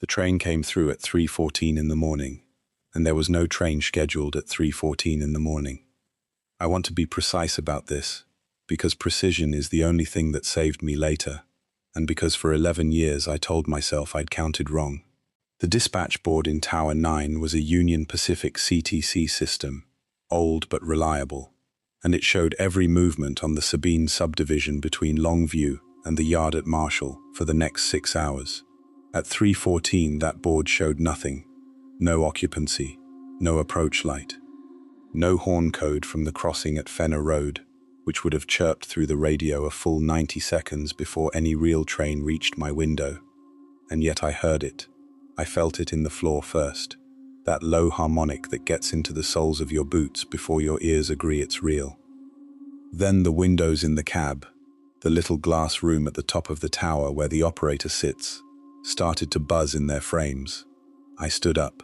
The train came through at 3:14 in the morning, and there was no train scheduled at 3:14 in the morning. I want to be precise about this, because precision is the only thing that saved me later, and because for 11 years I told myself I'd counted wrong. The dispatch board in Tower 9 was a Union Pacific CTC system, old but reliable, and it showed every movement on the Sabine subdivision between Longview and the yard at Marshall for the next 6 hours. At 3:14, that board showed nothing. No occupancy, no approach light, no horn code from the crossing at Fenner Road, which would have chirped through the radio a full 90 seconds before any real train reached my window. And yet I heard it. I felt it in the floor first, that low harmonic that gets into the soles of your boots before your ears agree it's real. Then the windows in the cab, the little glass room at the top of the tower where the operator sits, started to buzz in their frames. I stood up.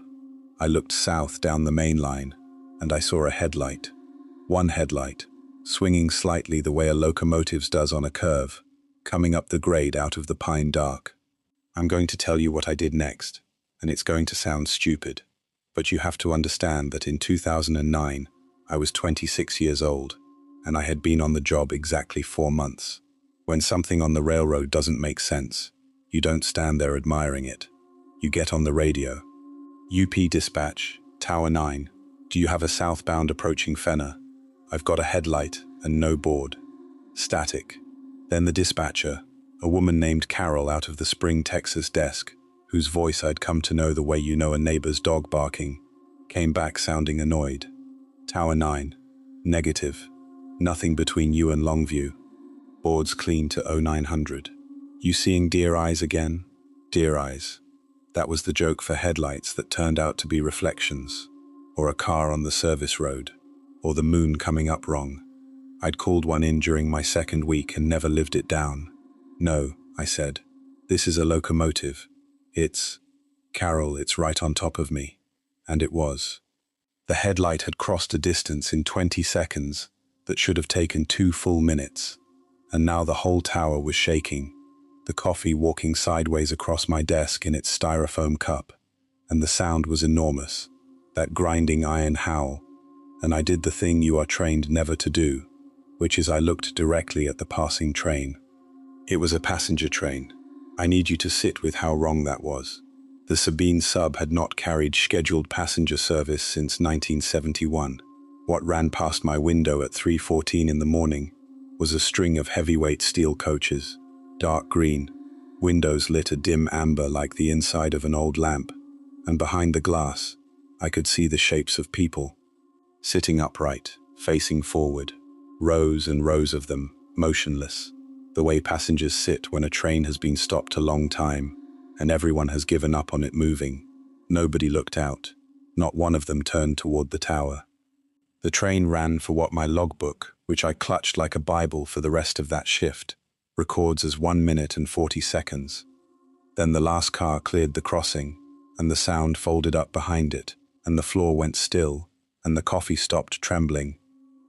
I looked south down the main line, and I saw a headlight. One headlight, swinging slightly the way a locomotive's does on a curve, coming up the grade out of the pine dark. I'm going to tell you what I did next, and it's going to sound stupid, but you have to understand that in 2009, I was 26 years old, and I had been on the job exactly 4 months. When something on the railroad doesn't make sense, you don't stand there admiring it. You get on the radio. UP Dispatch, Tower 9. Do you have a southbound approaching Fenner? I've got a headlight and no board. Static. Then the dispatcher, a woman named Carol out of the Spring, Texas desk, whose voice I'd come to know the way you know a neighbor's dog barking, came back sounding annoyed. Tower 9. Negative. Nothing between you and Longview. Boards clean to 0900. You seeing deer eyes again? Deer eyes. That was the joke for headlights that turned out to be reflections, or a car on the service road, or the moon coming up wrong. I'd called one in during my second week and never lived it down. No, I said. This is a locomotive. Carol, it's right on top of me. And it was. The headlight had crossed a distance in 20 seconds that should have taken 2 full minutes. And now the whole tower was shaking, the coffee walking sideways across my desk in its styrofoam cup, and the sound was enormous, that grinding iron howl, and I did the thing you are trained never to do, which is I looked directly at the passing train. It was a passenger train. I need you to sit with how wrong that was. The Sabine sub had not carried scheduled passenger service since 1971. What ran past my window at 3:14 in the morning was a string of heavyweight steel coaches, dark green, windows lit a dim amber like the inside of an old lamp, and behind the glass, I could see the shapes of people, sitting upright, facing forward, rows and rows of them, motionless, the way passengers sit when a train has been stopped a long time, and everyone has given up on it moving. Nobody looked out. Not one of them turned toward the tower. The train ran for what my logbook, which I clutched like a Bible for the rest of that shift, records as 1 minute and 40 seconds. Then the last car cleared the crossing, and the sound folded up behind it, and the floor went still, and the coffee stopped trembling,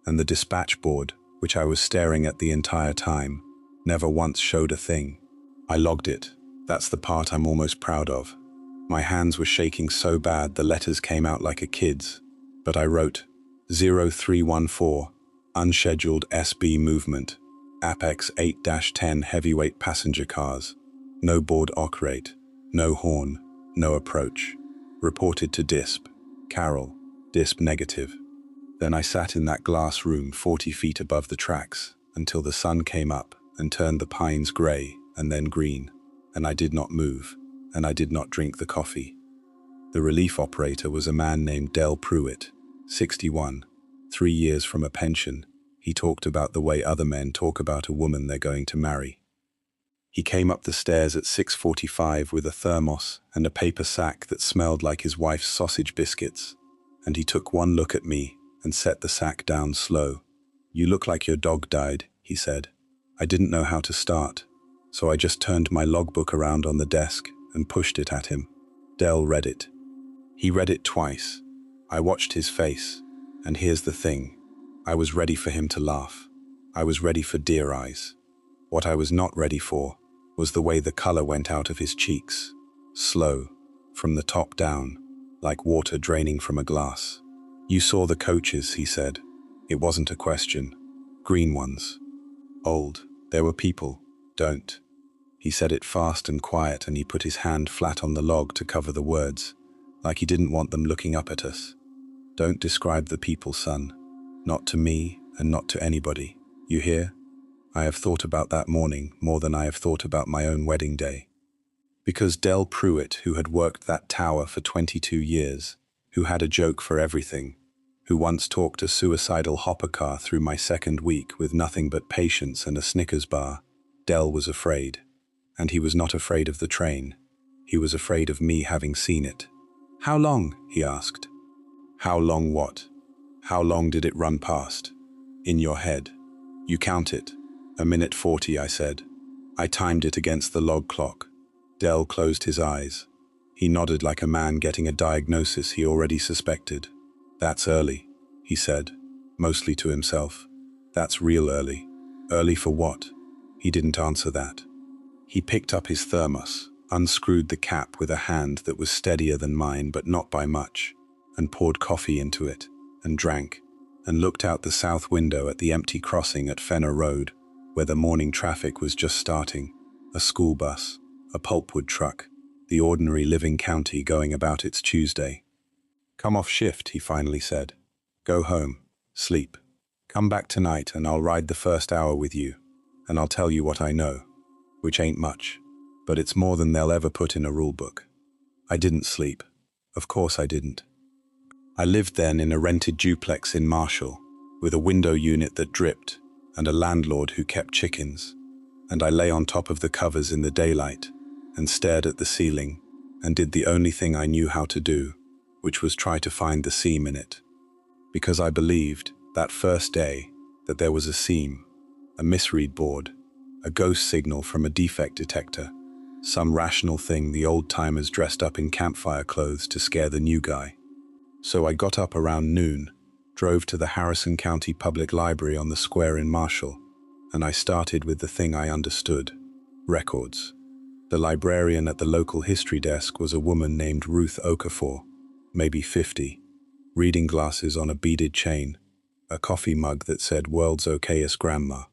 and the dispatch board, which I was staring at the entire time, never once showed a thing. I logged it. That's the part I'm almost proud of. My hands were shaking so bad the letters came out like a kid's, but I wrote 0314, unscheduled SB movement, Apex 8-10 heavyweight passenger cars, no board operate, no horn, no approach. Reported to DISP, Carol, DISP negative. Then I sat in that glass room 40 feet above the tracks until the sun came up and turned the pines gray and then green, and I did not move, and I did not drink the coffee. The relief operator was a man named Dell, 61, 3 years from a pension. He talked about the way other men talk about a woman they're going to marry. He came up the stairs at 6:45 with a thermos and a paper sack that smelled like his wife's sausage biscuits, and he took one look at me and set the sack down slow. "You look like your dog died," he said. I didn't know how to start, so I just turned my logbook around on the desk and pushed it at him. Dell read it. He read it twice. I watched his face, and here's the thing. I was ready for him to laugh. I was ready for deer eyes. What I was not ready for was the way the color went out of his cheeks. Slow, from the top down, like water draining from a glass. "You saw the coaches," he said. It wasn't a question. "Green ones. Old. There were people. Don't." He said it fast and quiet, and he put his hand flat on the log to cover the words, like he didn't want them looking up at us. "Don't describe the people, son. Not to me and not to anybody. You hear? I have thought about that morning more than I have thought about my own wedding day." Because Dell Pruitt, who had worked that tower for 22 years, who had a joke for everything, who once talked a suicidal hopper car through my second week with nothing but patience and a Snickers bar, Dell was afraid. And he was not afraid of the train. He was afraid of me having seen it. "How long?" he asked. "How long what? How long did it run past? In your head. You count it. 1:40, I said. I timed it against the log clock. Dell closed his eyes. He nodded like a man getting a diagnosis he already suspected. "That's early," he said, mostly to himself. "That's real early." "Early for what?" He didn't answer that. He picked up his thermos, unscrewed the cap with a hand that was steadier than mine but not by much, and poured coffee into it, and drank, and looked out the south window at the empty crossing at Fenner Road, where the morning traffic was just starting. A school bus, a pulpwood truck, the ordinary living county going about its Tuesday. "Come off shift," he finally said. "Go home. Sleep. Come back tonight and I'll ride the first hour with you, and I'll tell you what I know. Which ain't much, but it's more than they'll ever put in a rule book." I didn't sleep. Of course I didn't. I lived then in a rented duplex in Marshall, with a window unit that dripped, and a landlord who kept chickens, and I lay on top of the covers in the daylight, and stared at the ceiling, and did the only thing I knew how to do, which was try to find the seam in it. Because I believed, that first day, that there was a seam, a misread board, a ghost signal from a defect detector, some rational thing the old-timers dressed up in campfire clothes to scare the new guy. So I got up around noon, drove to the Harrison County Public Library on the square in Marshall, and I started with the thing I understood: records. The librarian at the local history desk was a woman named Ruth Okafor, maybe 50, reading glasses on a beaded chain, a coffee mug that said "World's Okayest Grandma."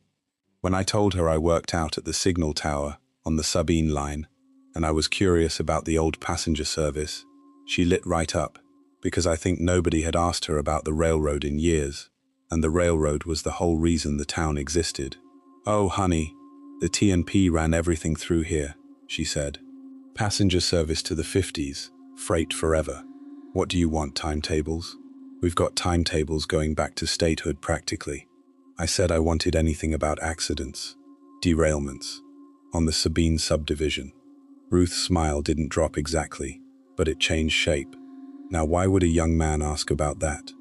When I told her I worked out at the signal tower on the Sabine line, and I was curious about the old passenger service, she lit right up, because I think nobody had asked her about the railroad in years, and the railroad was the whole reason the town existed. "Oh, honey, the T&P ran everything through here," she said. "Passenger service to the 50s, freight forever. What do you want, timetables? We've got timetables going back to statehood practically." I said I wanted anything about accidents, derailments, on the Sabine subdivision. Ruth's smile didn't drop exactly, but it changed shape. Now why would a young man ask about that?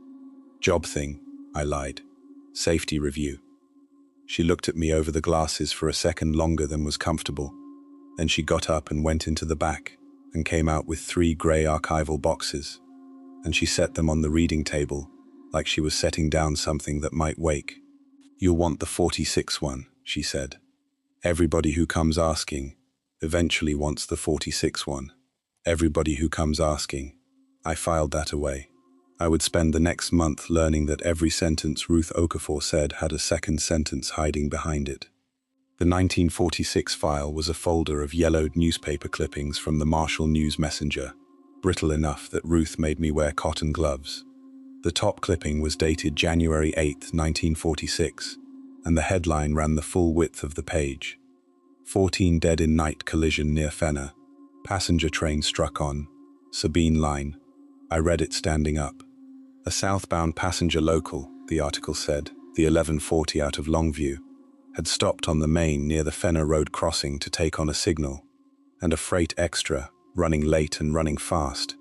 "Job thing," I lied. "Safety review." She looked at me over the glasses for a second longer than was comfortable. Then she got up and went into the back and came out with 3 grey archival boxes, and she set them on the reading table like she was setting down something that might wake. "You'll want the 46 one," she said. "Everybody who comes asking eventually wants the 46 one. Everybody who comes asking." I filed that away. I would spend the next month learning that every sentence Ruth Okafor said had a second sentence hiding behind it. The 1946 file was a folder of yellowed newspaper clippings from the Marshall News Messenger, brittle enough that Ruth made me wear cotton gloves. The top clipping was dated January 8, 1946, and the headline ran the full width of the page. 14 dead in night collision near Fenner. Passenger train struck on Sabine line. I read it standing up. A southbound passenger local, the article said, the 1140 out of Longview, had stopped on the main near the Fenner Road crossing to take on a signal, and a freight extra, running late and running fast,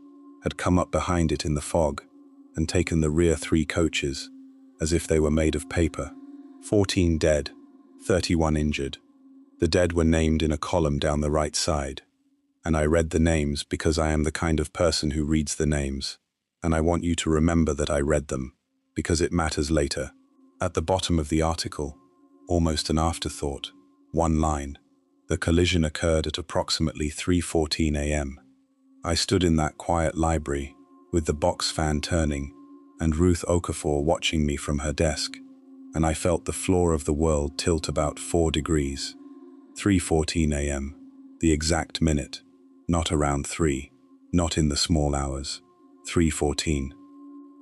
had come up behind it in the fog and taken the rear 3 coaches, as if they were made of paper. 14 dead, 31 injured. The dead were named in a column down the right side, and I read the names because I am the kind of person who reads the names, and I want you to remember that I read them, because it matters later. At the bottom of the article, almost an afterthought, one line: "The collision occurred at approximately 3:14 a.m. I stood in that quiet library, with the box fan turning, and Ruth Okafor watching me from her desk, and I felt the floor of the world tilt about 4 degrees. 3:14 a.m., the exact minute, not around 3, not in the small hours. 3:14.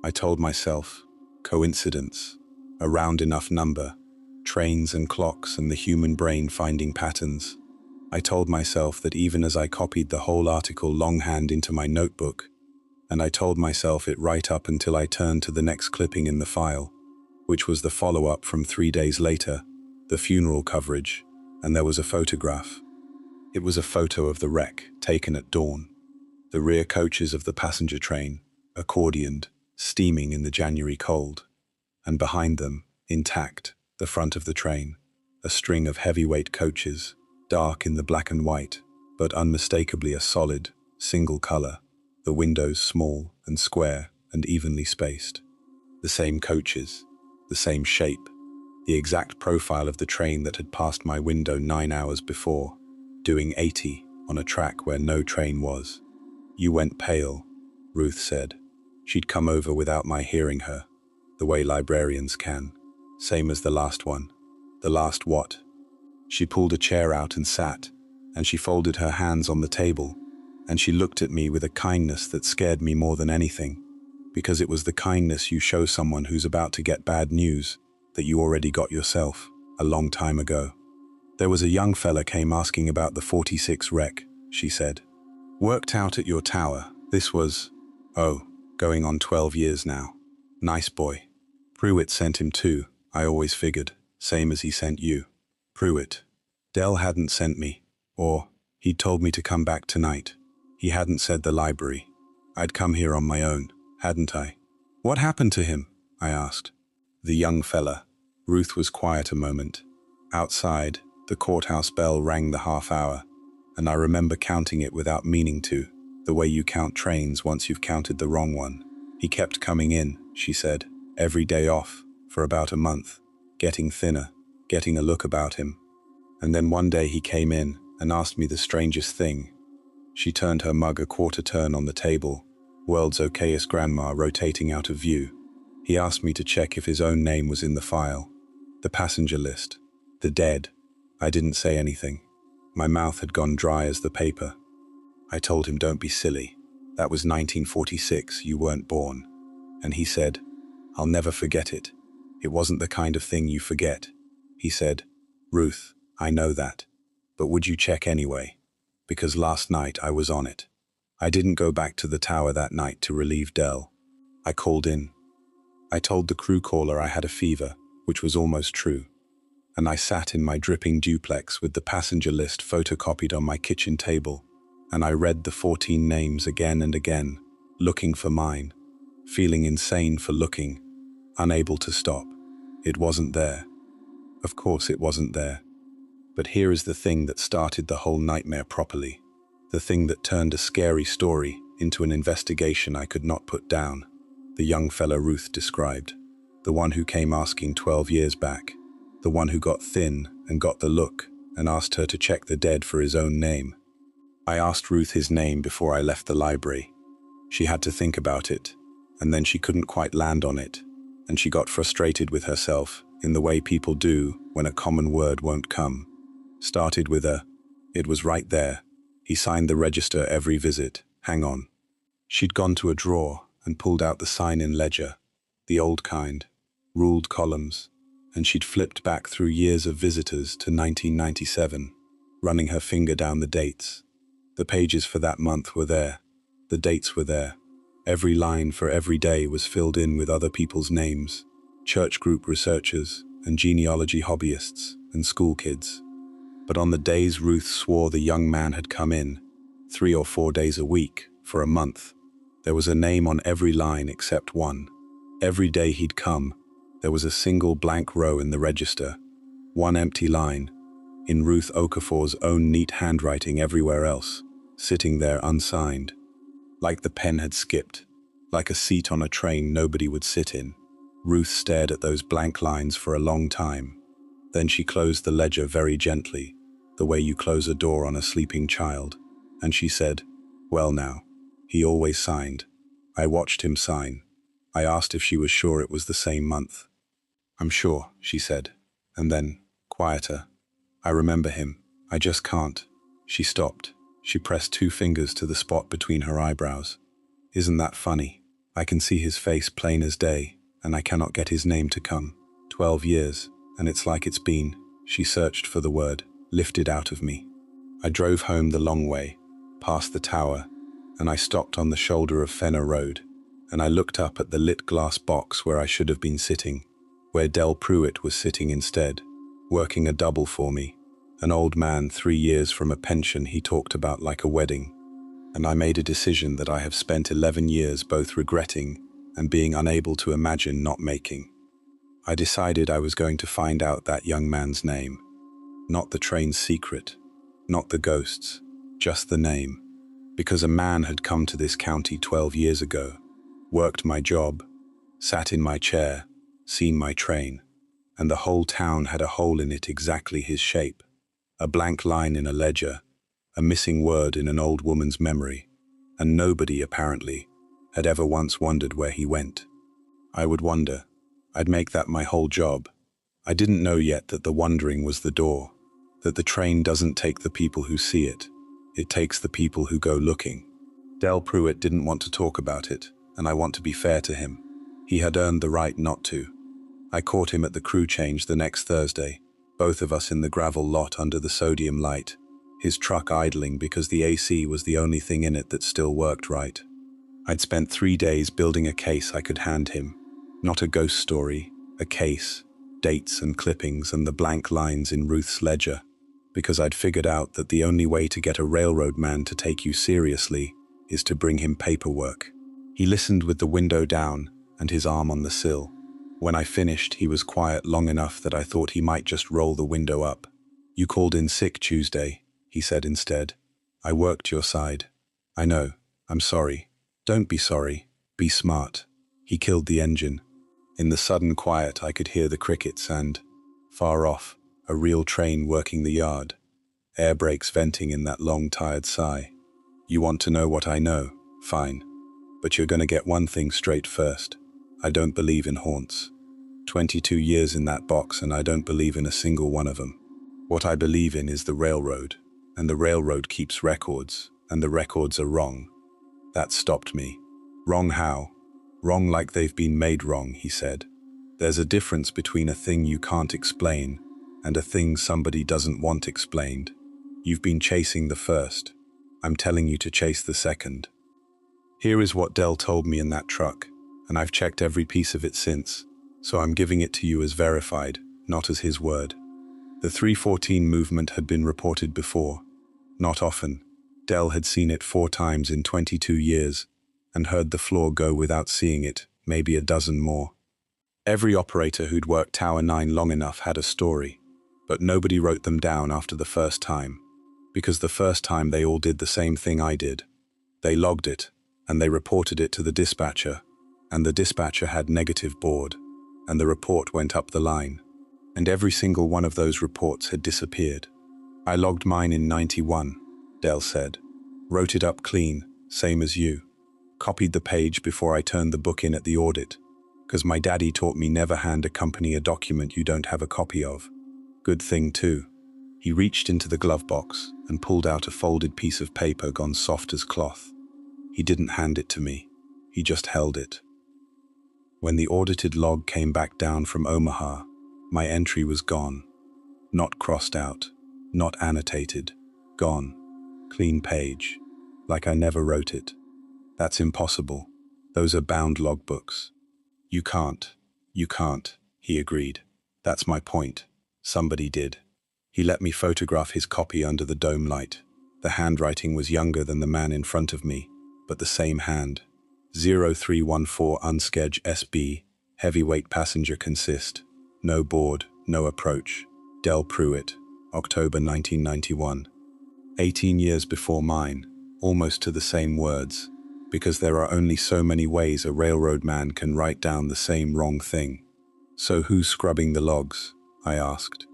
I told myself, coincidence, a round enough number, trains and clocks and the human brain finding patterns. I told myself that even as I copied the whole article longhand into my notebook, and I told myself it right up until I turned to the next clipping in the file, which was the follow-up from 3 days later, the funeral coverage, and there was a photograph. It was a photo of the wreck, taken at dawn. The rear coaches of the passenger train, accordioned, steaming in the January cold, and behind them, intact, the front of the train, a string of heavyweight coaches, dark in the black and white, but unmistakably a solid, single color, the windows small and square and evenly spaced. The same coaches, the same shape, the exact profile of the train that had passed my window 9 hours before, doing 80 on a track where no train was. You went pale, Ruth said. She'd come over without my hearing her, the way librarians can, same as the last one. The last what? She pulled a chair out and sat, and she folded her hands on the table, and she looked at me with a kindness that scared me more than anything, because it was the kindness you show someone who's about to get bad news that you already got yourself a long time ago. There was a young fella came asking about the 46 wreck, she said. Worked out at your tower. This was, going on 12 years now. Nice boy. Pruitt sent him too, I always figured, same as he sent you. Pruitt. Dell hadn't sent me, or he'd told me to come back tonight. He hadn't said the library. I'd come here on my own, hadn't I? What happened to him? I asked. The young fella. Ruth was quiet a moment. Outside, the courthouse bell rang the half hour, and I remember counting it without meaning to, the way you count trains once you've counted the wrong one. He kept coming in, she said, every day off, for about a month, getting thinner, getting a look about him. And then one day he came in and asked me the strangest thing. She turned her mug a quarter turn on the table, world's okayest grandma rotating out of view. He asked me to check if his own name was in the file, the passenger list, the dead. I didn't say anything. My mouth had gone dry as the paper. I told him, don't be silly. That was 1946, you weren't born. And he said, I'll never forget it. It wasn't the kind of thing you forget. He said, Ruth, I know that. But would you check anyway? Because last night I was on it. I didn't go back to the tower that night to relieve Dell. I called in. I told the crew caller I had a fever, which was almost true. And I sat in my dripping duplex with the passenger list photocopied on my kitchen table, and I read the 14 names again and again, looking for mine, feeling insane for looking, unable to stop. It wasn't there. Of course it wasn't there. But here is the thing that started the whole nightmare properly, the thing that turned a scary story into an investigation I could not put down. The young fella Ruth described, the one who came asking 12 years back, the one who got thin and got the look and asked her to check the dead for his own name. I asked Ruth his name before I left the library. She had to think about it, and then she couldn't quite land on it, and she got frustrated with herself in the way people do when a common word won't come. Started with it was right there. He signed the register every visit. Hang on. She'd gone to a drawer and pulled out the sign-in ledger, the old kind, ruled columns, and she'd flipped back through years of visitors to 1997, running her finger down the dates. The pages for that month were there. The dates were there. Every line for every day was filled in with other people's names, church group researchers and genealogy hobbyists and school kids. But on the days Ruth swore the young man had come in, 3 or 4 days a week, for a month, there was a name on every line except one. Every day he'd come, there was a single blank row in the register, one empty line, in Ruth Okafor's own neat handwriting everywhere else, sitting there unsigned. Like the pen had skipped, like a seat on a train nobody would sit in. Ruth stared at those blank lines for a long time. Then she closed the ledger very gently, the way you close a door on a sleeping child, and she said, well now, He always signed. I watched him sign. I asked if she was sure it was the same month. "I'm sure," she said. And then, quieter, "I remember him. I just can't." She stopped. She pressed 2 fingers to the spot between her eyebrows. "Isn't that funny? I can see his face plain as day, and I cannot get his name to come. 12 years, and it's like it's been." She searched for the word, lifted out of me. I drove home the long way, past the tower, and I stopped on the shoulder of Fenner Road, and I looked up at the lit glass box where I should have been sitting, where Dell Pruitt was sitting instead, working a double for me, an old man 3 years from a pension he talked about like a wedding. And I made a decision that I have spent 11 years both regretting and being unable to imagine not making. I decided I was going to find out that young man's name. Not the train's secret, not the ghosts, just the name. Because a man had come to this county 12 years ago, worked my job, sat in my chair, seen my train, and the whole town had a hole in it exactly his shape, a blank line in a ledger, a missing word in an old woman's memory, and nobody, apparently, had ever once wondered where he went. I would wonder. I'd make that my whole job. I didn't know yet that the wondering was the door, that the train doesn't take the people who see it, it takes the people who go looking. Dell Pruitt didn't want to talk about it, and I want to be fair to him. He had earned the right not to. I caught him at the crew change the next Thursday, both of us in the gravel lot under the sodium light, his truck idling because the AC was the only thing in it that still worked right. I'd spent 3 days building a case I could hand him. Not a ghost story, a case, dates and clippings and the blank lines in Ruth's ledger, because I'd figured out that the only way to get a railroad man to take you seriously is to bring him paperwork. He listened with the window down and his arm on the sill. When I finished, he was quiet long enough that I thought he might just roll the window up. "You called in sick Tuesday," he said instead. "I worked your side." "I know. I'm sorry." "Don't be sorry. Be smart." He killed the engine. In the sudden quiet, I could hear the crickets and, far off, a real train working the yard, air brakes venting in that long, tired sigh. "You want to know what I know? Fine. But you're going to get one thing straight first. I don't believe in haunts. 22 years in that box and I don't believe in a single one of them. What I believe in is the railroad, and the railroad keeps records, and the records are wrong." That stopped me. "Wrong how?" "Wrong like they've been made wrong," he said. "There's a difference between a thing you can't explain and a thing somebody doesn't want explained. You've been chasing the first. I'm telling you to chase the second." Here is what Dell told me in that truck, and I've checked every piece of it since, so I'm giving it to you as verified, not as his word. The 314 movement had been reported before. Not often. Dell had seen it 4 times in 22 years, and heard the floor go without seeing it, maybe a dozen more. Every operator who'd worked Tower 9 long enough had a story, but nobody wrote them down after the first time, because the first time they all did the same thing I did. They logged it, and they reported it to the dispatcher, and the dispatcher had negative board, and the report went up the line, and every single one of those reports had disappeared. "I logged mine in 91, Dell said. "Wrote it up clean, same as you. Copied the page before I turned the book in at the audit, because my daddy taught me never hand a company a document you don't have a copy of. Good thing too." He reached into the glove box and pulled out a folded piece of paper gone soft as cloth. He didn't hand it to me. He just held it. When the audited log came back down from Omaha, my entry was gone. Not crossed out, not annotated, gone. Clean page, like I never wrote it. That's impossible. Those are bound logbooks. You can't, he agreed. That's my point. Somebody did. He let me photograph his copy under the dome light. The handwriting was younger than the man in front of me, but the same hand. 0314 Unschedule SB, heavyweight passenger consist. No board, no approach. Dell Pruitt, October 1991. 18 years before mine, almost to the same words, because there are only so many ways a railroad man can write down the same wrong thing. "So who's scrubbing the logs?" I asked.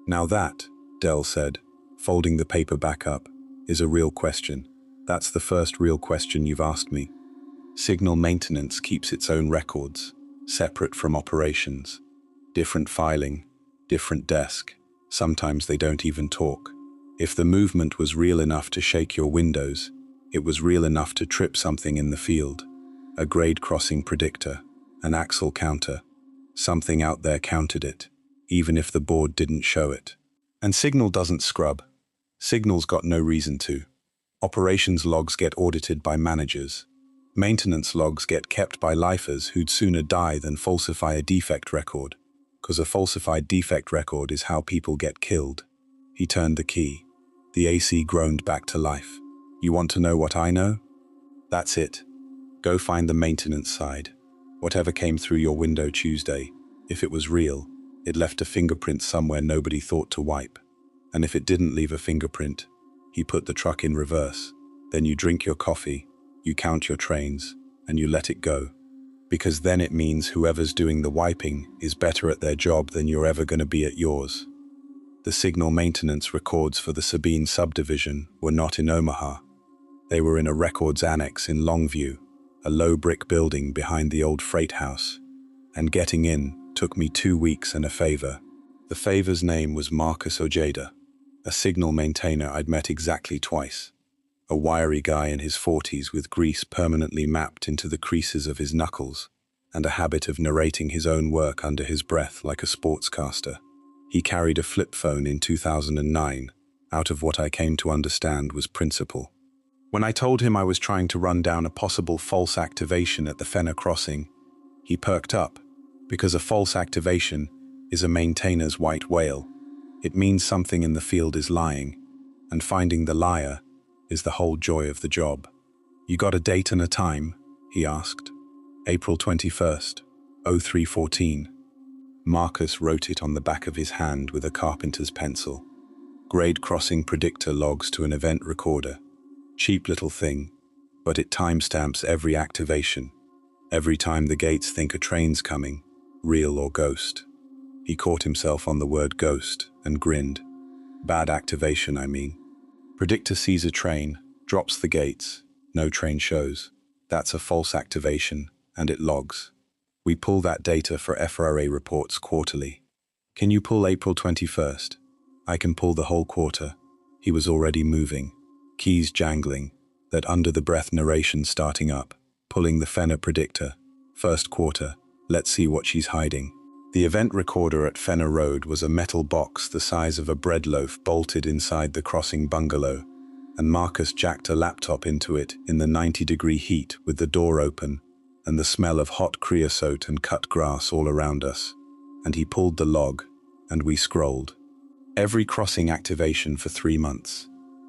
"Now that," Dell said, folding the paper back up, "is a real question. That's the first real question you've asked me. Signal maintenance keeps its own records, separate from operations. Different filing, different desk. Sometimes they don't even talk. If the movement was real enough to shake your windows, it was real enough to trip something in the field. A grade crossing predictor, an axle counter. Something out there counted it, even if the board didn't show it. And Signal doesn't scrub. Signal's got no reason to. Operations logs get audited by managers. Maintenance logs get kept by lifers who'd sooner die than falsify a defect record, because a falsified defect record is how people get killed. He turned the key. The AC groaned back to life. You want to know what I know? That's it. Go find the maintenance side. Whatever came through your window Tuesday, if it was real, it left a fingerprint somewhere nobody thought to wipe. And if it didn't leave a fingerprint, he put the truck in reverse. Then you drink your coffee, you count your trains, and you let it go. Because then it means whoever's doing the wiping is better at their job than you're ever going to be at yours. The signal maintenance records for the Sabine subdivision were not in Omaha. They were in a records annex in Longview, a low brick building behind the old freight house. And getting in took me 2 weeks and a favor. The favor's name was Marcus Ojeda, a signal maintainer I'd met exactly twice. A wiry guy in his 40s with grease permanently mapped into the creases of his knuckles, and a habit of narrating his own work under his breath like a sportscaster. He carried a flip phone in 2009, out of what I came to understand was principle. When I told him I was trying to run down a possible false activation at the Fenner crossing, he perked up, because a false activation is a maintainer's white whale. It means something in the field is lying, and finding the liar is the whole joy of the job. You got a date and a time? He asked. April 21st, 0314. Marcus wrote it on the back of his hand with a carpenter's pencil. Grade crossing predictor logs to an event recorder. Cheap little thing, but it timestamps every activation. Every time the gates think a train's coming, real or ghost. He caught himself on the word ghost and grinned. Bad activation, I mean. Predictor sees a train, drops the gates, no train shows. That's a false activation, and it logs. We pull that data for FRA reports quarterly. Can you pull April 21st? I can pull the whole quarter. He was already moving. Keys jangling, that under-the-breath narration starting up, pulling the Fenner predictor. First quarter, let's see what she's hiding. The event recorder at Fenner Road was a metal box the size of a bread loaf bolted inside the crossing bungalow, and Marcus jacked a laptop into it in the 90-degree heat with the door open and the smell of hot creosote and cut grass all around us. And he pulled the log, and we scrolled. Every crossing activation for 3 months.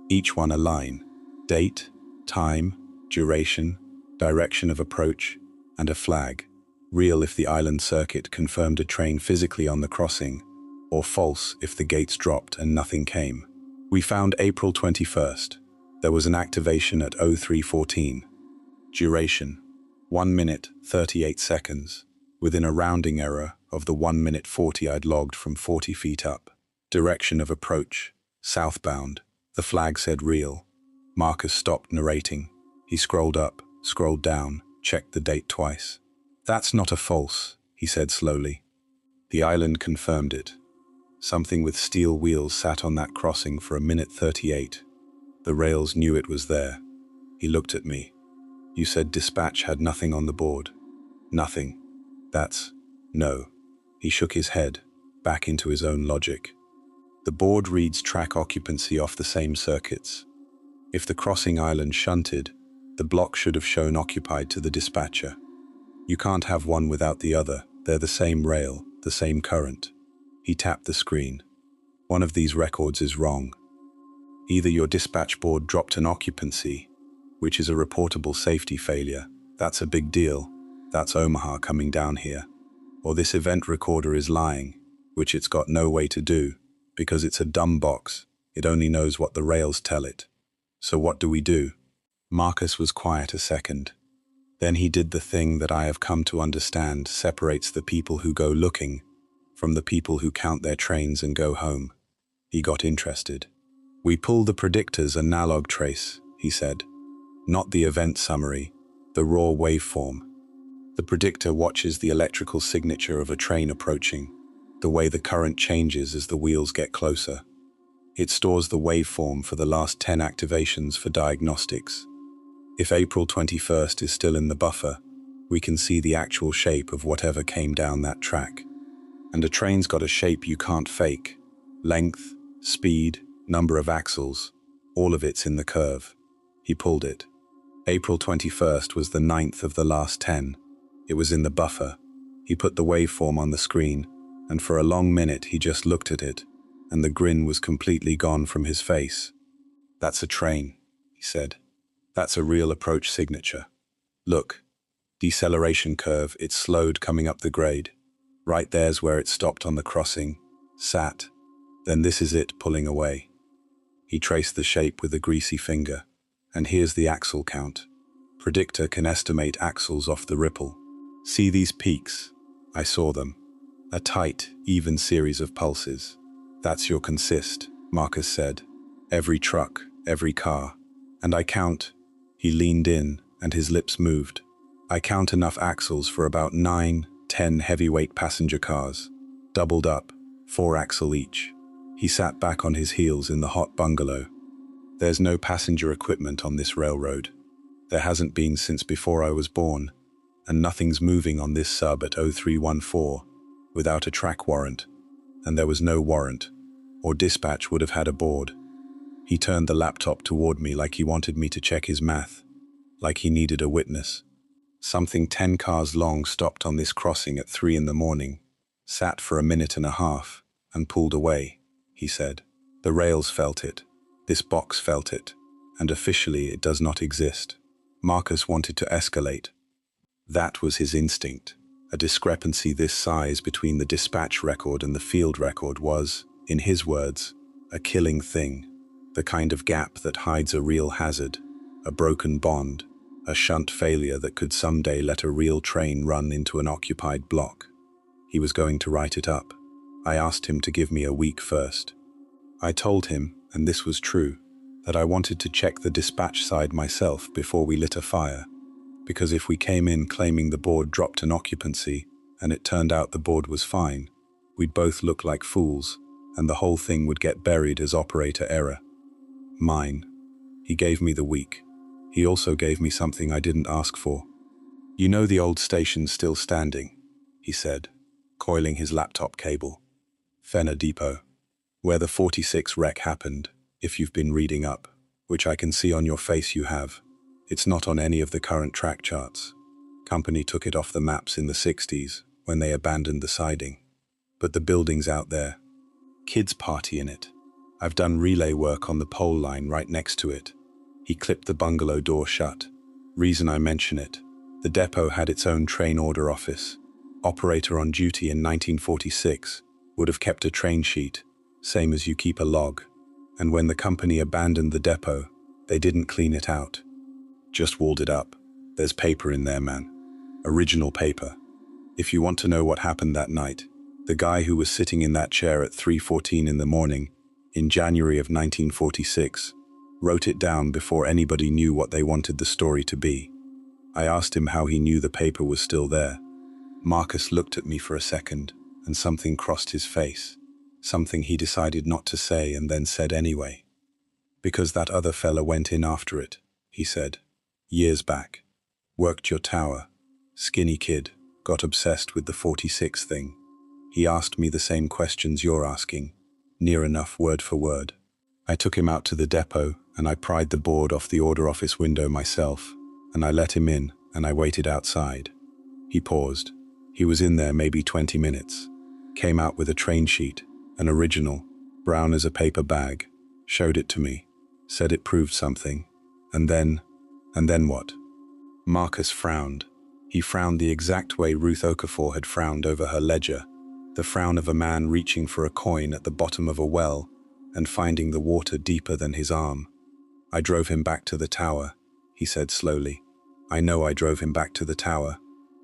Each one a line. Date, time, duration, direction of approach, and a flag. Real if the island circuit confirmed a train physically on the crossing, or false if the gates dropped and nothing came. We found April 21st. There was an activation at 0314. Duration, 1 minute, 38 seconds, within a rounding error of the 1 minute 40 I'd logged from 40 feet up. Direction of approach, southbound. The flag said real. Marcus stopped narrating. He scrolled up, scrolled down, checked the date twice. That's not a false, he said slowly. The island confirmed it. Something with steel wheels sat on that crossing for 1 minute 38. The rails knew it was there. He looked at me. You said dispatch had nothing on the board. Nothing. That's no. He shook his head, back into his own logic. The board reads track occupancy off the same circuits. If the crossing island shunted, the block should have shown occupied to the dispatcher. You can't have one without the other. They're the same rail, the same current. He tapped the screen. One of these records is wrong. Either your dispatch board dropped an occupancy, which is a reportable safety failure. That's a big deal. That's Omaha coming down here. Or this event recorder is lying, which it's got no way to do, because it's a dumb box. It only knows what the rails tell it. So what do we do? Marcus was quiet a second. Then he did the thing that I have come to understand separates the people who go looking from the people who count their trains and go home. He got interested. We pull the predictor's analog trace, he said. Not the event summary, the raw waveform. The predictor watches the electrical signature of a train approaching, the way the current changes as the wheels get closer. It stores the waveform for the last 10 activations for diagnostics. If April 21st is still in the buffer, we can see the actual shape of whatever came down that track. And a train's got a shape you can't fake. Length, speed, number of axles, all of it's in the curve. He pulled it. April 21st was the 9th of the last 10. It was in the buffer. He put the waveform on the screen, and for a long minute he just looked at it, and the grin was completely gone from his face. "That's a train," he said. "That's a real approach signature. Look, deceleration curve, it slowed coming up the grade. Right there's where it stopped on the crossing, sat. Then this is it pulling away." He traced the shape with a greasy finger, and here's the axle count. Predictor can estimate axles off the ripple. See these peaks? I saw them. A tight, even series of pulses. "That's your consist," Marcus said. "Every truck, every car. And I count," he leaned in and his lips moved. "I count enough axles for about 9, 10 heavyweight passenger cars. Doubled up, 4 axle each." He sat back on his heels in the hot bungalow. "There's no passenger equipment on this railroad. There hasn't been since before I was born, and nothing's moving on this sub at 0314 without a track warrant, and there was no warrant, or dispatch would have had a board." He turned the laptop toward me like he wanted me to check his math, like he needed a witness. "Something 10 cars long stopped on this crossing at 3 in the morning, sat for a minute and a half, and pulled away," he said. "The rails felt it. This box felt it. And officially it does not exist." Marcus wanted to escalate. That was his instinct. A discrepancy this size between the dispatch record and the field record was, in his words, a killing thing. The kind of gap that hides a real hazard, a broken bond, a shunt failure that could someday let a real train run into an occupied block. He was going to write it up. I asked him to give me a week first. I told him, and this was true, that I wanted to check the dispatch side myself before we lit a fire, because if we came in claiming the board dropped an occupancy and it turned out the board was fine, we'd both look like fools, and the whole thing would get buried as operator error. Mine. He gave me the week. He also gave me something I didn't ask for. "You know the old station's still standing," he said, coiling his laptop cable. "Fenner Depot. Where the 46 wreck happened, if you've been reading up, which I can see on your face you have. It's not on any of the current track charts. Company took it off the maps in the 60s when they abandoned the siding. But the building's out there. Kids party in it. I've done relay work on the pole line right next to it." He clipped the bungalow door shut. "Reason I mention it, the depot had its own train order office. Operator on duty in 1946 would have kept a train sheet, same as you keep a log. And when the company abandoned the depot, they didn't clean it out. Just walled it up. There's paper in there, man. Original paper. If you want to know what happened that night, the guy who was sitting in that chair at 3:14 in the morning, in January of 1946, wrote it down before anybody knew what they wanted the story to be. I asked him how he knew the paper was still there. Marcus looked at me for a second, and something crossed his face. Something he decided not to say and then said anyway. "Because that other fella went in after it," he said. "Years back. Worked your tower. Skinny kid. Got obsessed with the 46 thing. He asked me the same questions you're asking, near enough word for word. I took him out to the depot, and I pried the board off the order office window myself, and I let him in, and I waited outside." He paused. He was in there maybe 20 minutes. Came out with a train sheet, an original, brown as a paper bag, showed it to me, said it proved something, and then what? Marcus frowned. He frowned the exact way Ruth Okafor had frowned over her ledger, the frown of a man reaching for a coin at the bottom of a well and finding the water deeper than his arm. "I drove him back to the tower," he said slowly. "I know I drove him back to the tower.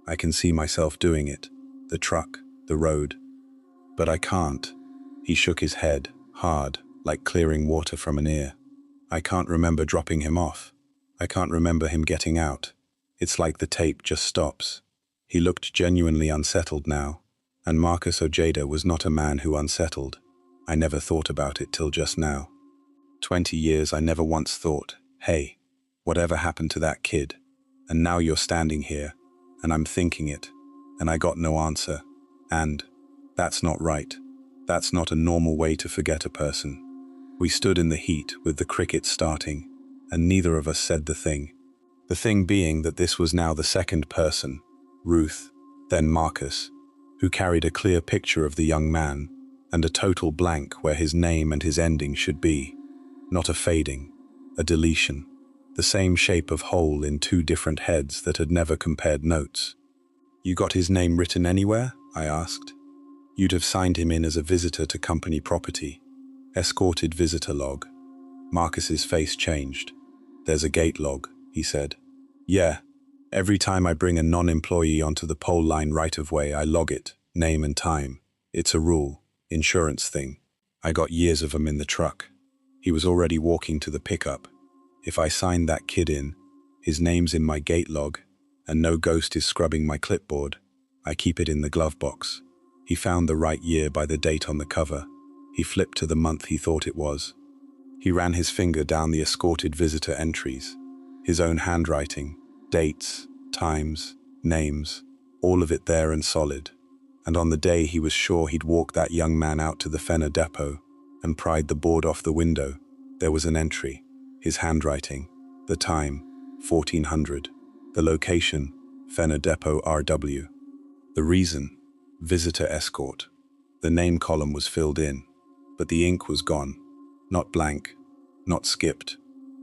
I can see myself doing it. The truck, the road. But I can't." He shook his head, hard, like clearing water from an ear. "I can't remember dropping him off. I can't remember him getting out. It's like the tape just stops. He looked genuinely unsettled now, and Marcus Ojeda was not a man who unsettled. I never thought about it till just now. 20 years I never once thought, hey, whatever happened to that kid? And now you're standing here, and I'm thinking it, and I got no answer. And that's not right. That's not a normal way to forget a person. We stood in the heat with the crickets starting, and neither of us said the thing. The thing being that this was now the second person, Ruth, then Marcus, who carried a clear picture of the young man, and a total blank where his name and his ending should be. Not a fading, a deletion, the same shape of hole in two different heads that had never compared notes. You got his name written anywhere? I asked. You'd have signed him in as a visitor to company property. Escorted visitor log. Marcus's face changed. There's a gate log, he said. Yeah, every time I bring a non-employee onto the pole line right-of-way, I log it, name and time. It's a rule, insurance thing. I got years of them in the truck. He was already walking to the pickup. If I signed that kid in, his name's in my gate log, and no ghost is scrubbing my clipboard. I keep it in the glove box. He found the right year by the date on the cover. He flipped to the month he thought it was. He ran his finger down the escorted visitor entries. His own handwriting, dates, times, names, all of it there and solid. And on the day he was sure he'd walk that young man out to the Fenner depot and pried the board off the window, there was an entry. His handwriting, the time, 1400. The location, Fenner Depot RW. The reason, visitor escort. The name column was filled in, but the ink was gone. Not blank, not skipped.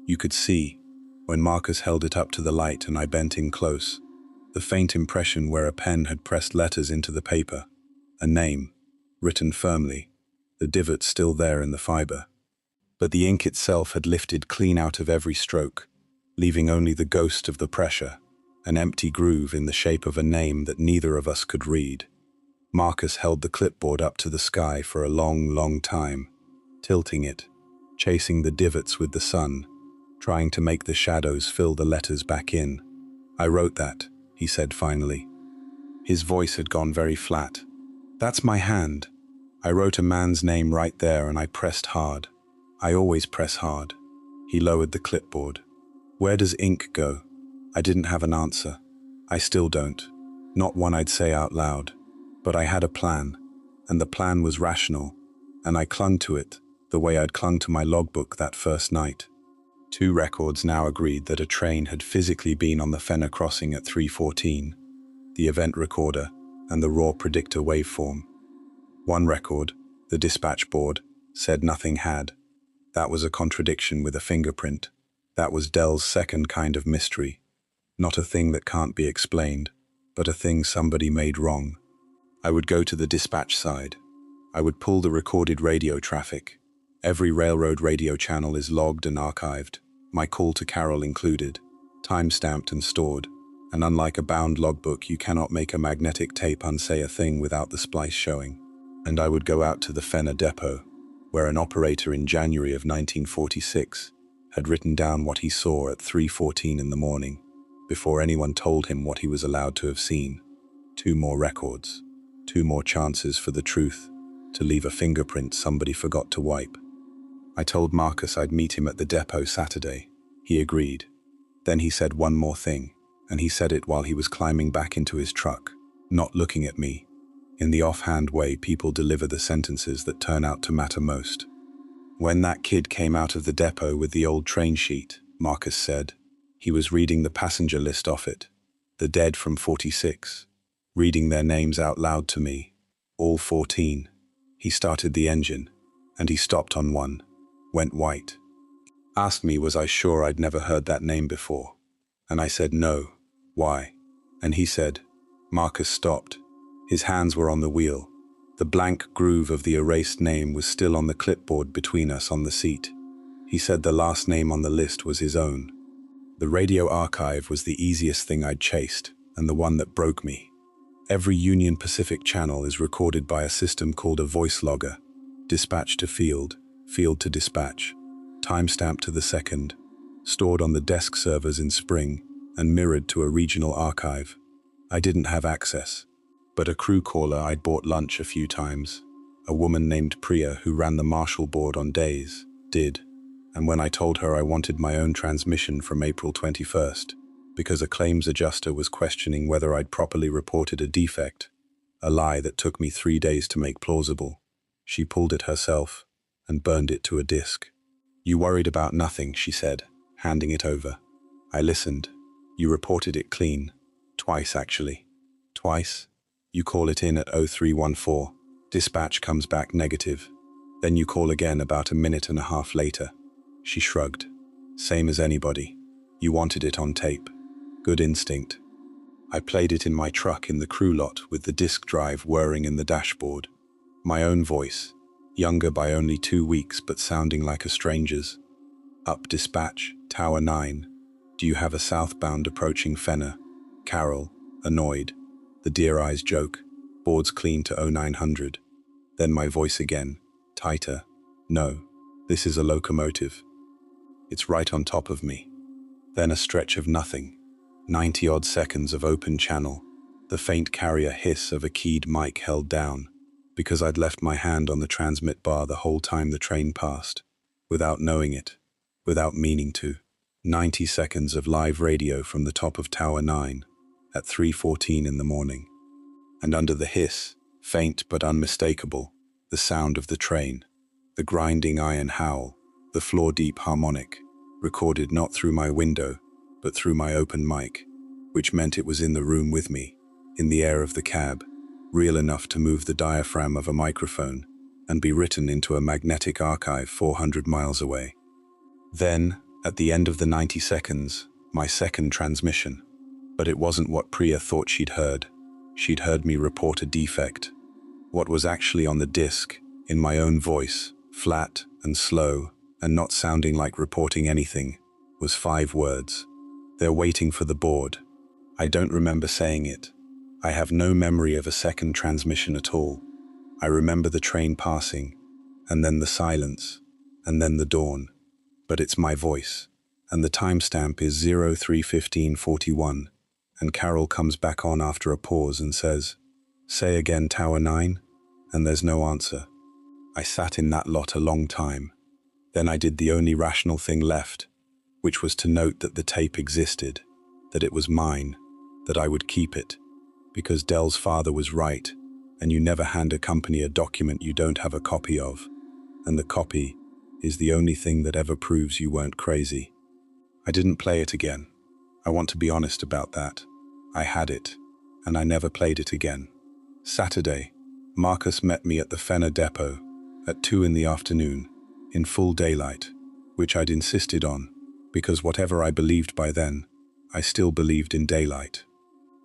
You could see, when Marcus held it up to the light and I bent in close, the faint impression where a pen had pressed letters into the paper. A name, written firmly, the divot still there in the fiber. But the ink itself had lifted clean out of every stroke, leaving only the ghost of the pressure, an empty groove in the shape of a name that neither of us could read. Marcus held the clipboard up to the sky for a long, long time, tilting it, chasing the divots with the sun, trying to make the shadows fill the letters back in. I wrote that, he said finally. His voice had gone very flat. That's my hand. I wrote a man's name right there and I pressed hard. I always press hard. He lowered the clipboard. Where does ink go? I didn't have an answer. I still don't. Not one I'd say out loud. But I had a plan, and the plan was rational, and I clung to it the way I'd clung to my logbook that first night. 2 records now agreed that a train had physically been on the Fenner crossing at 3:14, the event recorder and the raw predictor waveform. 1 record, the dispatch board, said nothing had. That was a contradiction with a fingerprint. That was Dell's second kind of mystery. Not a thing that can't be explained, but a thing somebody made wrong. I would go to the dispatch side. I would pull the recorded radio traffic. Every railroad radio channel is logged and archived, my call to Carol included, time-stamped and stored. And unlike a bound logbook, you cannot make a magnetic tape unsay a thing without the splice showing. And I would go out to the Fenner depot, where an operator in January of 1946 had written down what he saw at 3:14 in the morning, before anyone told him what he was allowed to have seen. 2 more records, 2 more chances for the truth to leave a fingerprint somebody forgot to wipe. I told Marcus I'd meet him at the depot Saturday. He agreed. Then he said one more thing, and he said it while he was climbing back into his truck, not looking at me. In the offhand way people deliver the sentences that turn out to matter most. When that kid came out of the depot with the old train sheet, Marcus said, he was reading the passenger list off it, the dead from 46, reading their names out loud to me, all 14. He started the engine, and he stopped on one, went white. Asked me was I sure I'd never heard that name before, and I said no. Why? And he said, Marcus stopped. His hands were on the wheel. The blank groove of the erased name was still on the clipboard between us on the seat. He said the last name on the list was his own. The radio archive was the easiest thing I'd chased, and the one that broke me. Every Union Pacific channel is recorded by a system called a voice logger, dispatch to field, field to dispatch, timestamp to the second, stored on the desk servers in Spring and mirrored to a regional archive. I didn't have access, but a crew caller I'd bought lunch a few times, a woman named Priya who ran the Marshall board on days, did, and when I told her I wanted my own transmission from April 21st, because a claims adjuster was questioning whether I'd properly reported a defect, a lie that took me 3 days to make plausible, she pulled it herself and burned it to a disk. "You worried about nothing," she said, handing it over. I listened. "You reported it clean. Twice, actually." "Twice? You call it in at 0314. Dispatch comes back negative. Then you call again about a minute and a half later." She shrugged. "Same as anybody. You wanted it on tape. Good instinct." I played it in my truck in the crew lot with the disk drive whirring in the dashboard. My own voice, younger by only 2 weeks but sounding like a stranger's. "Up dispatch, Tower 9. Do you have a southbound approaching Fenner?" Carol, annoyed. The deer eyes joke. "Board's clean to 0900. Then my voice again, tighter. "No, this is a locomotive. It's right on top of me." Then a stretch of nothing. 90-odd seconds of open channel. The faint carrier hiss of a keyed mic held down, because I'd left my hand on the transmit bar the whole time the train passed, without knowing it, without meaning to. 90 seconds of live radio from the top of Tower 9 at 3:14 in the morning. And under the hiss, faint but unmistakable, the sound of the train, the grinding iron howl, the floor-deep harmonic, recorded not through my window, but through my open mic, which meant it was in the room with me, in the air of the cab, real enough to move the diaphragm of a microphone and be written into a magnetic archive 400 miles away. Then, at the end of the 90 seconds, my second transmission. But it wasn't what Priya thought she'd heard. She'd heard me report a defect. What was actually on the disc, in my own voice, flat and slow, and not sounding like reporting anything, was 5 words. "They're waiting for the board." I don't remember saying it. I have no memory of a second transmission at all. I remember the train passing, and then the silence, and then the dawn. But it's my voice, and the timestamp is 03:15:41, and Carol comes back on after a pause and says, "Say again, Tower 9, and there's no answer. I sat in that lot a long time. Then I did the only rational thing left, which was to note that the tape existed, that it was mine, that I would keep it, because Dell's father was right, and you never hand a company a document you don't have a copy of, and the copy is the only thing that ever proves you weren't crazy. I didn't play it again. I want to be honest about that. I had it, and I never played it again. Saturday, Marcus met me at the Fenner depot at 2 in the afternoon, in full daylight, which I'd insisted on, because whatever I believed by then, I still believed in daylight.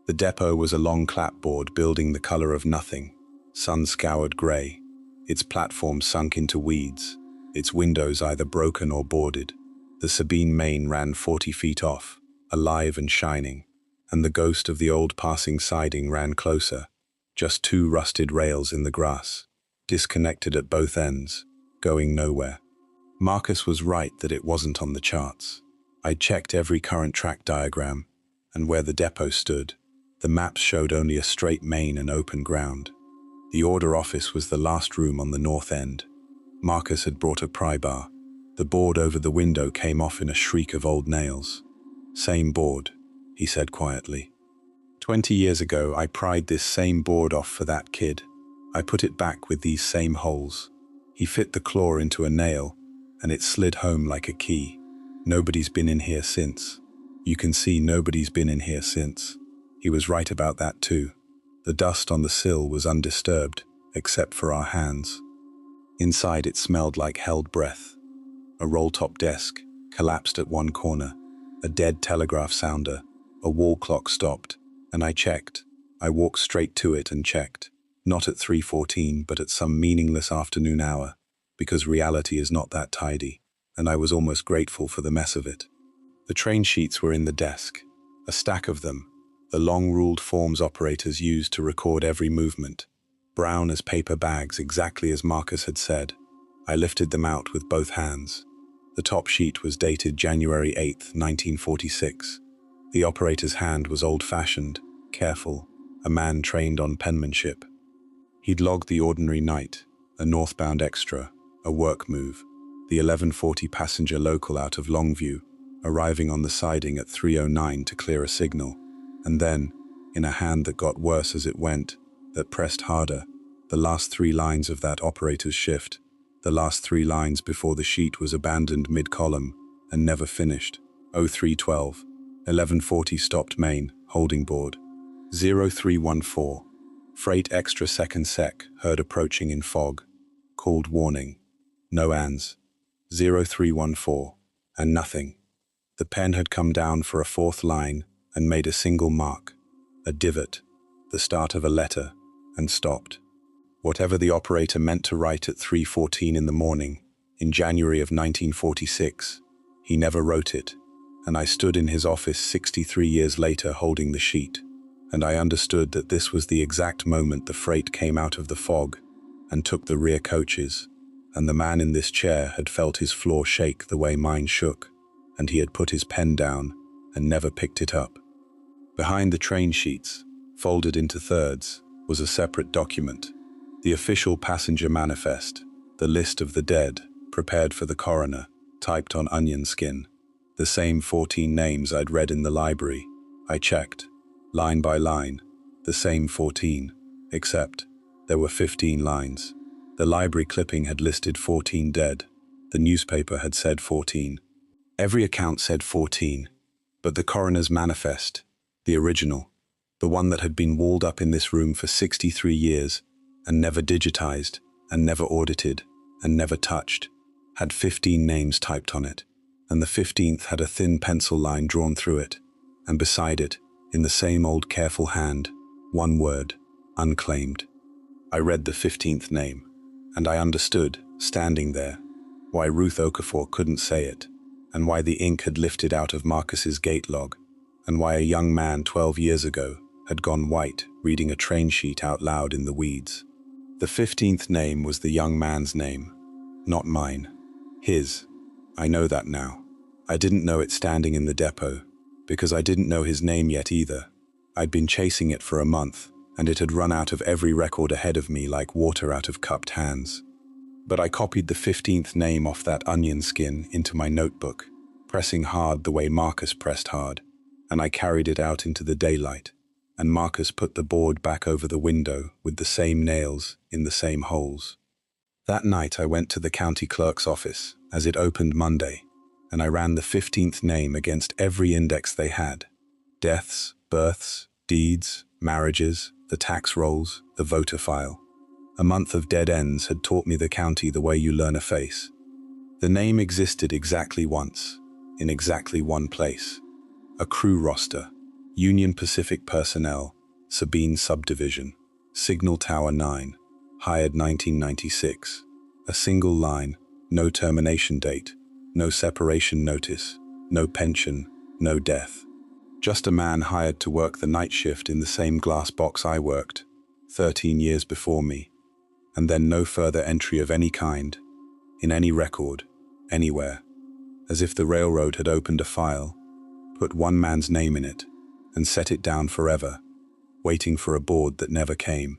The depot was a long clapboard building the color of nothing, sun-scoured grey, its platform sunk into weeds, its windows either broken or boarded. The Sabine main ran 40 feet off, alive and shining, and the ghost of the old passing siding ran closer, just 2 rusted rails in the grass, disconnected at both ends, going nowhere. Marcus was right that it wasn't on the charts. I'd checked every current track diagram, and where the depot stood, the maps showed only a straight main and open ground. The order office was the last room on the north end. Marcus had brought a pry bar. The board over the window came off in a shriek of old nails. "Same board," he said quietly. 20 years ago, I pried this same board off for that kid. I put it back with these same holes. He fit the claw into a nail, and it slid home like a key. Nobody's been in here since. You can see nobody's been in here since. He was right about that too. The dust on the sill was undisturbed, except for our hands. Inside it smelled like held breath. A roll-top desk, collapsed at one corner, a dead telegraph sounder, a wall clock stopped, and I checked. I walked straight to it and checked. Not at 3:14, but at some meaningless afternoon hour, because reality is not that tidy, and I was almost grateful for the mess of it. The train sheets were in the desk, a stack of them, the long-ruled forms operators used to record every movement, brown as paper bags exactly as Marcus had said. I lifted them out with both hands. The top sheet was dated January 8, 1946. The operator's hand was old-fashioned, careful, a man trained on penmanship. He'd logged the ordinary night, a northbound extra, a work move, the 11:40 passenger local out of Longview, arriving on the siding at 3:09 to clear a signal, and then, in a hand that got worse as it went, that pressed harder, the last 3 lines of that operator's shift, the last 3 lines before the sheet was abandoned mid-column and never finished. 0312, 11:40 stopped main, holding board. 0314, freight extra second sec, heard approaching in fog. Called warning. No ans. 0314, and nothing. The pen had come down for a 4th line and made a single mark, a divot, the start of a letter, and stopped. Whatever the operator meant to write at 3:14 in the morning, in January of 1946, he never wrote it, and I stood in his office 63 years later holding the sheet, and I understood that this was the exact moment the freight came out of the fog and took the rear coaches, and the man in this chair had felt his floor shake the way mine shook, and he had put his pen down and never picked it up. Behind the train sheets, folded into thirds, was a separate document, the official passenger manifest, the list of the dead, prepared for the coroner, typed on onion skin. The same 14 names I'd read in the library. I checked, line by line, the same 14, except there were 15 lines. The library clipping had listed 14 dead. The newspaper had said 14. Every account said 14, but the coroner's manifest, the original, the one that had been walled up in this room for 63 years, and never digitized, and never audited, and never touched, had 15 names typed on it, and the 15th had a thin pencil line drawn through it, and beside it, in the same old careful hand, one word, unclaimed. I read the 15th name, and I understood, standing there, why Ruth Okafor couldn't say it, and why the ink had lifted out of Marcus's gate log, and why a young man 12 years ago had gone white reading a train sheet out loud in the weeds. The 15th name was the young man's name, not mine. His. I know that now. I didn't know it standing in the depot, because I didn't know his name yet either. I'd been chasing it for a month, and it had run out of every record ahead of me like water out of cupped hands. But I copied the 15th name off that onion skin into my notebook, pressing hard the way Marcus pressed hard, and I carried it out into the daylight, and Marcus put the board back over the window with the same nails in the same holes. That night I went to the county clerk's office as it opened Monday, and I ran the 15th name against every index they had. Deaths, births, deeds, marriages, the tax rolls, the voter file. A month of dead ends had taught me the county the way you learn a face. The name existed exactly once, in exactly one place. A crew roster, Union Pacific personnel, Sabine Subdivision, Signal Tower 9, hired 1996. A single line, no termination date, no separation notice, no pension, no death. Just a man hired to work the night shift in the same glass box I worked, 13 years before me, and then no further entry of any kind, in any record, anywhere, as if the railroad had opened a file, put one man's name in it, and set it down forever, waiting for a board that never came.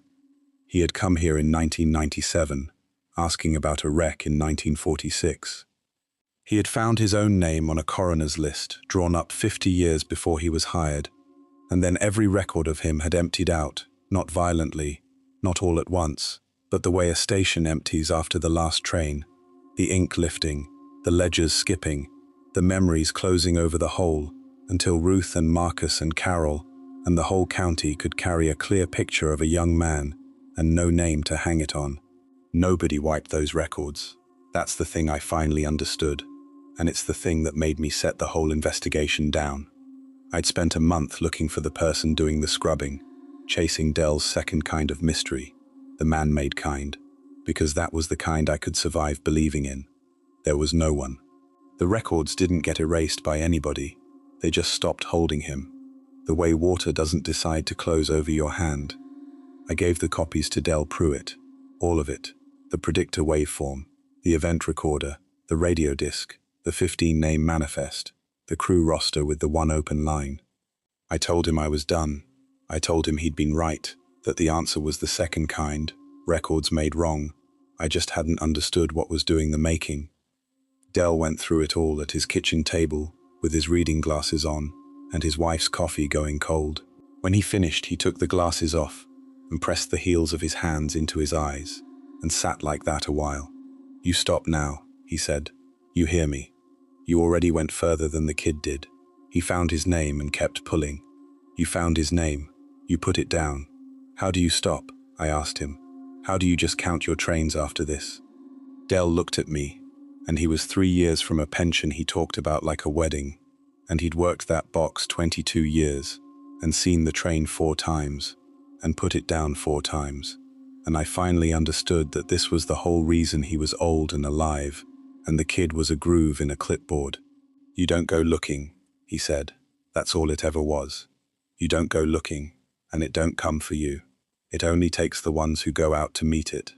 He had come here in 1997, asking about a wreck in 1946. He had found his own name on a coroner's list, drawn up 50 years before he was hired, and then every record of him had emptied out, not violently, not all at once, but the way a station empties after the last train, the ink lifting, the ledgers skipping, the memories closing over the whole, until Ruth and Marcus and Carol and the whole county could carry a clear picture of a young man and no name to hang it on. Nobody wiped those records. That's the thing I finally understood, and it's the thing that made me set the whole investigation down. I'd spent a month looking for the person doing the scrubbing, chasing Dell's second kind of mystery, the man-made kind, because that was the kind I could survive believing in. There was no one. The records didn't get erased by anybody. They just stopped holding him, the way water doesn't decide to close over your hand. I gave the copies to Dell Pruitt, all of it, the predictor waveform, the event recorder, the radio disc, the 15-name manifest, the crew roster with the one open line. I told him I was done. I told him he'd been right, that the answer was the second kind, records made wrong. I just hadn't understood what was doing the making. Dell went through it all at his kitchen table, with his reading glasses on, and his wife's coffee going cold. When he finished, he took the glasses off and pressed the heels of his hands into his eyes, and sat like that a while. "You stop now," he said. "You hear me? You already went further than the kid did. He found his name and kept pulling. You found his name. You put it down. How do you stop?" I asked him. "How do you just count your trains after this?" Dell looked at me, and he was 3 years from a pension he talked about like a wedding, and he'd worked that box 22 years, and seen the train 4 times, and put it down 4 times. And I finally understood that this was the whole reason he was old and alive, and the kid was a groove in a clipboard. "You don't go looking," he said. "That's all it ever was. You don't go looking, and it don't come for you. It only takes the ones who go out to meet it."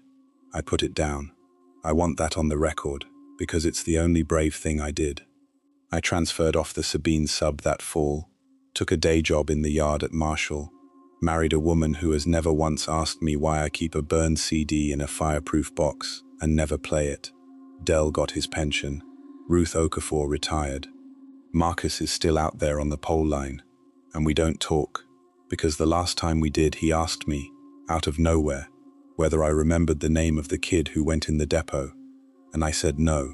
I put it down. I want that on the record, because it's the only brave thing I did. I transferred off the Sabine sub that fall, took a day job in the yard at Marshall, married a woman who has never once asked me why I keep a burned CD in a fireproof box and never play it. Dell got his pension. Ruth Okafor retired. Marcus is still out there on the pole line, and we don't talk, because the last time we did he asked me, out of nowhere, whether I remembered the name of the kid who went in the depot, and I said no,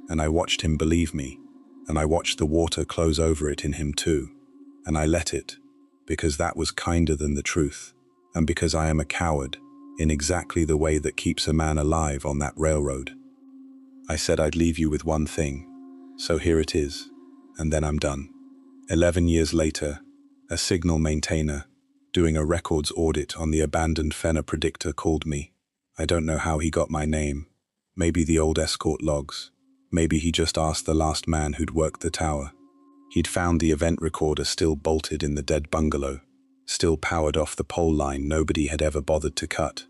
and I watched him believe me, and I watched the water close over it in him too, and I let it, because that was kinder than the truth, and because I am a coward, in exactly the way that keeps a man alive on that railroad. I said I'd leave you with one thing, so here it is, and then I'm done. 11 years later, a signal maintainer, doing a records audit on the abandoned Fenner predictor, called me. I don't know how he got my name. Maybe the old escort logs. Maybe he just asked the last man who'd worked the tower. He'd found the event recorder still bolted in the dead bungalow, still powered off the pole line nobody had ever bothered to cut,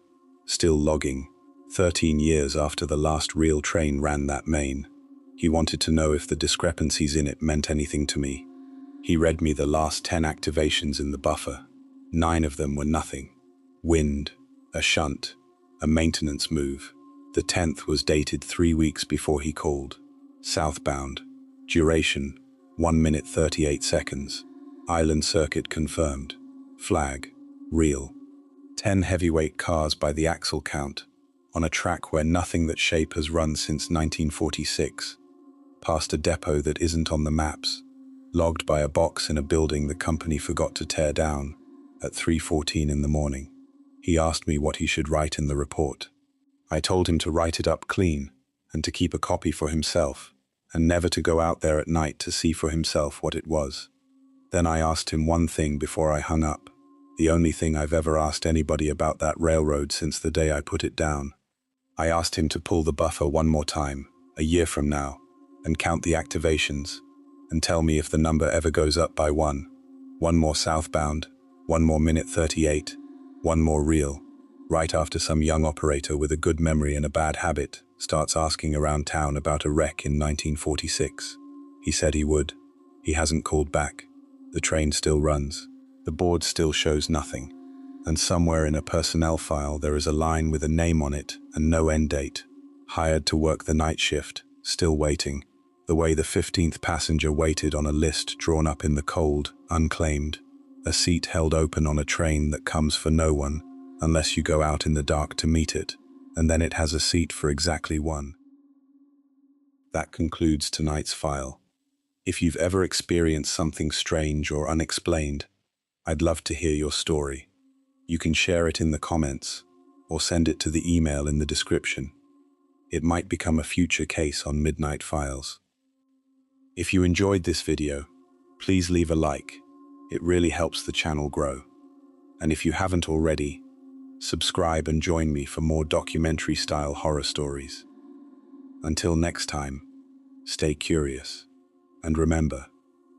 still logging, 13 years after the last real train ran that main. He wanted to know if the discrepancies in it meant anything to me. He read me the last 10 activations in the buffer. 9 of them were nothing. Wind, a shunt, a maintenance move. The 10th was dated 3 weeks before he called. Southbound. Duration, 1 minute 38 seconds. Island circuit confirmed. Flag, real. 10 heavyweight cars by the axle count, on a track where nothing that shape has run since 1946. Past a depot that isn't on the maps. Logged by a box in a building the company forgot to tear down at 3:14 in the morning. He asked me what he should write in the report. I told him to write it up clean and to keep a copy for himself and never to go out there at night to see for himself what it was. Then I asked him one thing before I hung up, the only thing I've ever asked anybody about that railroad since the day I put it down. I asked him to pull the buffer one more time, a year from now, and count the activations, and tell me if the number ever goes up by 1. 1 more southbound, 1 more minute 38, 1 more real, right after some young operator with a good memory and a bad habit starts asking around town about a wreck in 1946. He said he would. He hasn't called back. The train still runs. The board still shows nothing. And somewhere in a personnel file there is a line with a name on it and no end date. Hired to work the night shift, still waiting. The way the 15th passenger waited on a list drawn up in the cold, unclaimed. A seat held open on a train that comes for no one, unless you go out in the dark to meet it, and then it has a seat for exactly one. That concludes tonight's file. If you've ever experienced something strange or unexplained, I'd love to hear your story. You can share it in the comments, or send it to the email in the description. It might become a future case on Midnight Files. If you enjoyed this video, please leave a like. It really helps the channel grow. And if you haven't already, subscribe and join me for more documentary-style horror stories. Until next time, stay curious. And remember,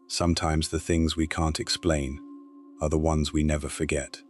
sometimes the things we can't explain are the ones we never forget.